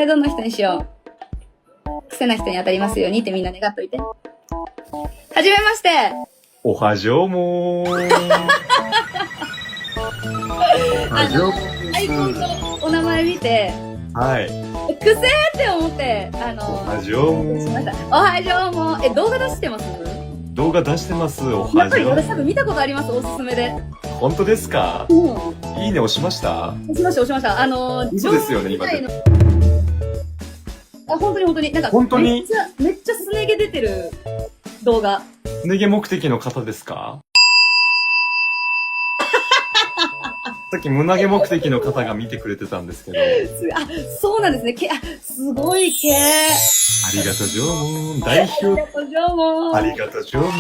どの人にしよう。癖な人に当たりますようにってみんな願っといて。はじめまして。おはじょうもー。おはじょうもアイコンとお名前見て、はい。癖って思って、おはじょうもしました。ー。おはじょうも。動画出してます？動画出してます。おやっぱりはじょう。私多分見たことあります、おすすめで。本当ですか？うん。いいね押しました？押しました、押しました。嘘ですよね、今上手のあ、本当に本当に。なんか、本当にめっちゃすね毛出てる動画。すね毛目的の方ですか？さっき胸毛目的の方が見てくれてたんですけど。そうなんですね。すごい毛。ありがとう、ジョーモン。代表。ありがとう、ジョーモン。ありがとう、ジョーモン。